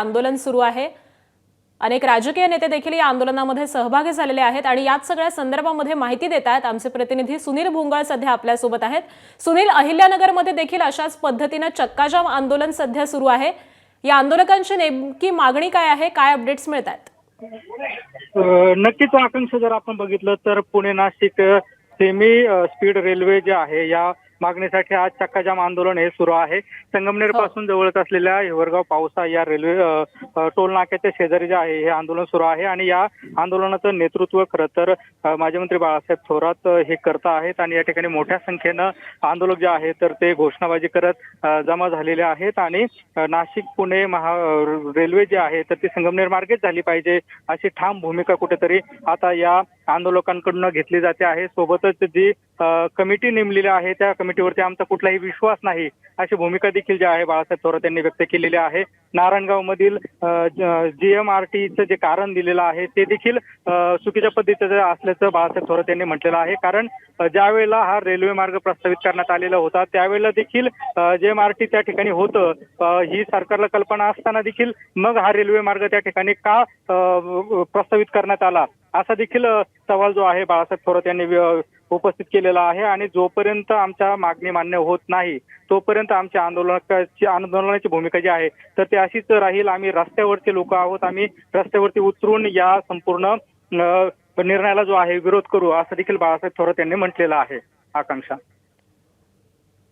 आंदोलन सुरू आहे। अनेक राजकीय नेते देखील या आंदोलनामध्ये सहभागी झालेले आहेत आणि याच सगळ्या संदर्भामध्ये माहिती देत आहेत आमचे प्रतिनिधी सुनील भुंगळ सध्या आपल्या सोबत आहेत। सुनील, अहिल्यानगरमध्ये देखील अशाच पद्धतीने चक्काजाम आंदोलन सध्या सुरू आहे। या आंदोलकांची नेमकी मागणी काय आहे, काय अपडेट्स मिळतात? नक्कीच आकांक्षा, जर आपण बघितलं तर Pune Nashik semi speed railway जे आहे या मागणीसाठी आज चक्काजाम आंदोलन हे सुरू आहे। संगमनेर पासून जवळच असलेल्या हिवरगाव पावसा या रेल्वे टोल नाक्याच्या शेजारी जे आहे हे आंदोलन सुरू आहे आणि या आंदोलनाचं नेतृत्व खरं तर माजी मंत्री बाळासाहेब थोरात हे करत आहेत आणि या ठिकाणी मोठ्या संख्येनं आंदोलक जे आहे तर ते घोषणाबाजी करत जमा झालेले आहेत आणि नाशिक पुणे रेल्वे जी आहे तर ती संगमनेर मार्गेच झाली पाहिजे अशी ठाम भूमिका कुठेतरी आता या आंदोलकांकडून घेतली जाते आहे। सोबतच जी कमिटी नेमलेली आहे त्या कमिटीवरती आमचा कुठलाही विश्वास नाही अशी भूमिका देखील जी आहे बाळासाहेब थोरात यांनी व्यक्त केलेली आहे। नारायणगाव मधील GMRTचं जे कारण दिलेलं आहे ते देखील चुकीच्या पद्धतीचं असल्याचं बाळासाहेब थोरात यांनी म्हटलेलं आहे। कारण ज्या वेळेला हा रेल्वे मार्ग प्रस्तावित करण्यात आलेला होता त्यावेळेला देखील GMRT त्या ठिकाणी होतं, ही सरकारला कल्पना असताना देखील मग हा रेल्वे मार्ग त्या ठिकाणी का प्रस्तावित करण्यात आला असा देखील सवाल जो आहे बाळासाहेब थोरात यांनी उपस्थित केलेला आहे। आणि जोपर्यंत आमच्या मागणी मान्य होत नाही तोपर्यंत आमच्या आंदोलनाची भूमिका जी आहे तर ती अशीच राहील। आम्ही रस्त्यावरचे लोक आहोत, आम्ही रस्त्यावरती उतरून या संपूर्ण निर्णयाला जो आहे विरोध करू असं देखील बाळासाहेब थोरात यांनी म्हटलेलं आहे। आकांक्षा,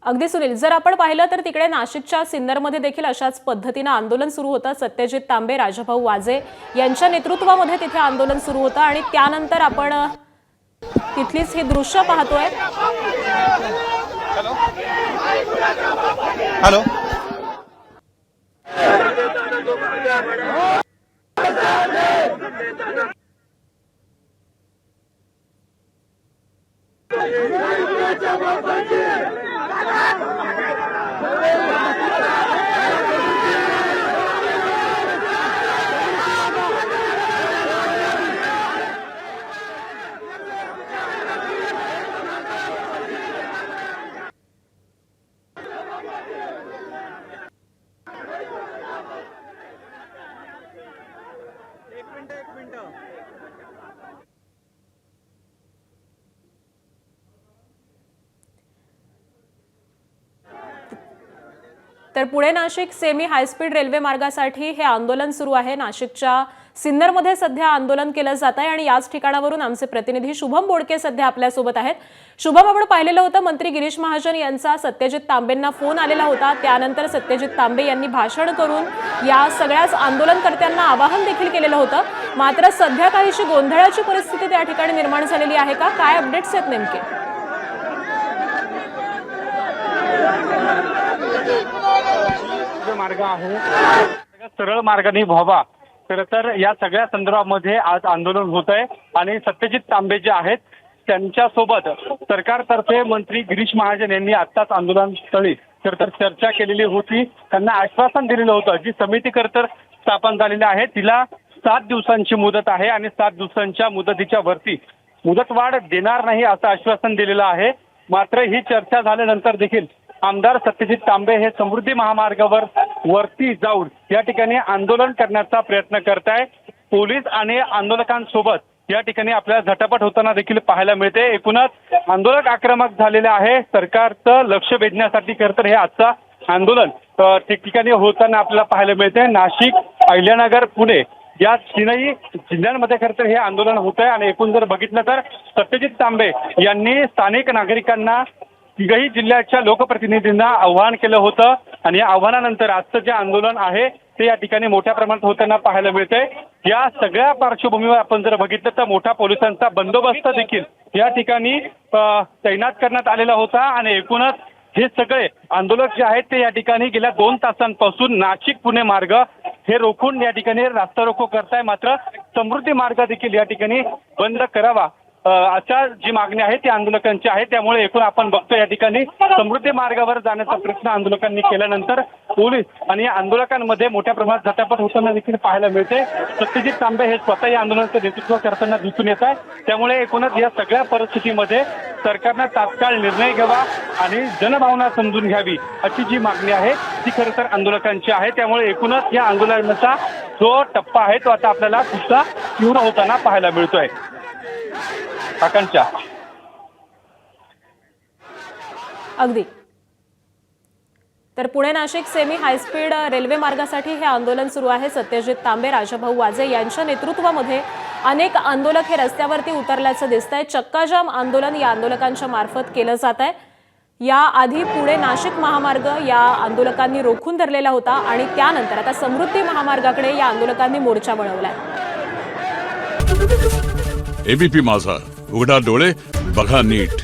अगदी सुनील, जर आपण पाहिलं तर तिकडे नाशिकच्या सिन्नरमध्ये देखील अशाच पद्धतीने आंदोलन सुरू होतं। सत्यजित तांबे, राजाभाऊ वाजे यांच्या नेतृत्वामध्ये तिथे आंदोलन सुरू होतं आणि त्यानंतर आपण तिथलीच ही दृश्य पाहतोय। हॅलो, तर Pune Nashik semi high speed railway मार्गासाठी हे आंदोलन सुरू आहे। नाशिकच्या सिन्नरमध्ये सध्या आंदोलन केलं जात आहे आणि याच ठिकाणावरून आमचे प्रतिनिधी शुभम बोडके सध्या आपल्या सोबत आहेत। शुभम, आपण पाहिलेलं होतं मंत्री गिरीश महाजन यांचा सत्यजित तांबेंना फोन आलेला होता, त्यानंतर सत्यजित तांबे यांनी भाषण करून या सगळ्याच आंदोलनकर्त्यांना आवाहन देखील केलेलं होतं। मात्र सध्या काहीशी गोंधळाची परिस्थिती त्या ठिकाणी निर्माण झालेली आहे का? काय अपडेट्स आहेत नेमके? मार्ग आहे सरळ मार्गाने व्हावा, खरं तर या सगळ्या संदर्भामध्ये आज आंदोलन होत आहे आणि सत्यजित तांबे जे आहेत त्यांच्यासोबत सरकारतर्फे मंत्री गिरीश महाजन यांनी आत्ताच आंदोलनस्थळी तर चर्चा केलेली होती। त्यांना आश्वासन दिलेलं होतं, जी समिती खरं स्थापन झालेली आहे तिला 7 दिवसांची मुदत आहे आणि 7 दिवसांच्या मुदतीच्या वरती मुदतवाढ देणार नाही असं आश्वासन दिलेलं आहे। मात्र ही चर्चा झाल्यानंतर देखील आमदार सत्यजित तांबे हे समृद्धी महामार्गावर वरती जाऊन या ठिकाणी आंदोलन करण्याचा प्रयत्न करताय। पोलीस आणि आंदोलकांसोबत या ठिकाणी आपल्याला झटापट होताना देखील पाहायला मिळते। एकूणच आंदोलक आक्रमक झालेले आहे। सरकारचं लक्ष वेधण्यासाठी खरं तर हे आजचं आंदोलन ठिकठिकाणी होताना आपल्याला पाहायला मिळते। नाशिक, अहिल्यानगर, पुणे या तीनही जिल्ह्यांमध्ये खरं तर हे आंदोलन होत आहे आणि एकूण जर बघितलं तर सत्यजित तांबे यांनी स्थानिक नागरिकांना तिघही जिल्ह्याच्या लोकप्रतिनिधींना आवाहन केलं होतं आणि या आव्हानानंतर आजचं जे आंदोलन आहे ते या ठिकाणी मोठ्या प्रमाणात होताना पाहायला मिळते। या सगळ्या पार्श्वभूमीवर आपण जर बघितलं तर मोठा पोलिसांचा बंदोबस्त देखील या ठिकाणी तैनात करण्यात आलेला होता आणि एकूणच हे सगळे आंदोलक जे आहेत ते या ठिकाणी गेल्या 2 तासांपासून नाशिक पुणे मार्ग हे रोखून या ठिकाणी रास्ता रोको करताय। मात्र समृद्धी मार्ग देखील या ठिकाणी बंद करावा अशा जी मागणी आहे ती आंदोलकांची आहे. त्यामुळे एकूण आपण बघतो या ठिकाणी समृद्धी मार्गावर जाण्याचा प्रयत्न आंदोलकांनी केल्यानंतर पोलीस आणि या आंदोलकांमध्ये मोठ्या प्रमाणात झटापट होताना देखील पाहायला मिळते. सत्यजित तांबे हे स्वतः या आंदोलनाचं नेतृत्व करताना दिसून येत आहे. त्यामुळे एकूणच या सगळ्या परिस्थितीमध्ये सरकारनं तात्काळ निर्णय घ्यावा आणि जनभावना समजून घ्यावी अशी जी मागणी आहे ती खरं तर आंदोलकांची आहे. त्यामुळे एकूणच या आंदोलनाचा जो टप्पा आहे तो आता आपल्याला पुढचा तीव्र होताना पाहायला मिळतोय. आकांक्षा. अगदी. तर Pune Nashik semi high speed railway मार्गासाठी हे आंदोलन सुरू आहे. सत्यजित तांबे, राजाभाऊ वाजे यांच्या नेतृत्वामध्ये अनेक आंदोलक हे रस्त्यावरती उतरल्याचं दिसतंय. चक्काजाम आंदोलन या आंदोलकांच्या मार्फत केलं जात आहे. याआधी पुणे नाशिक महामार्ग या आंदोलकांनी रोखून धरलेला होता आणि त्यानंतर आता समृद्धी महामार्गाकडे या आंदोलकांनी मोर्चा वळवलाय. एबीपी माझा, उघडा डोळे बघा नीट.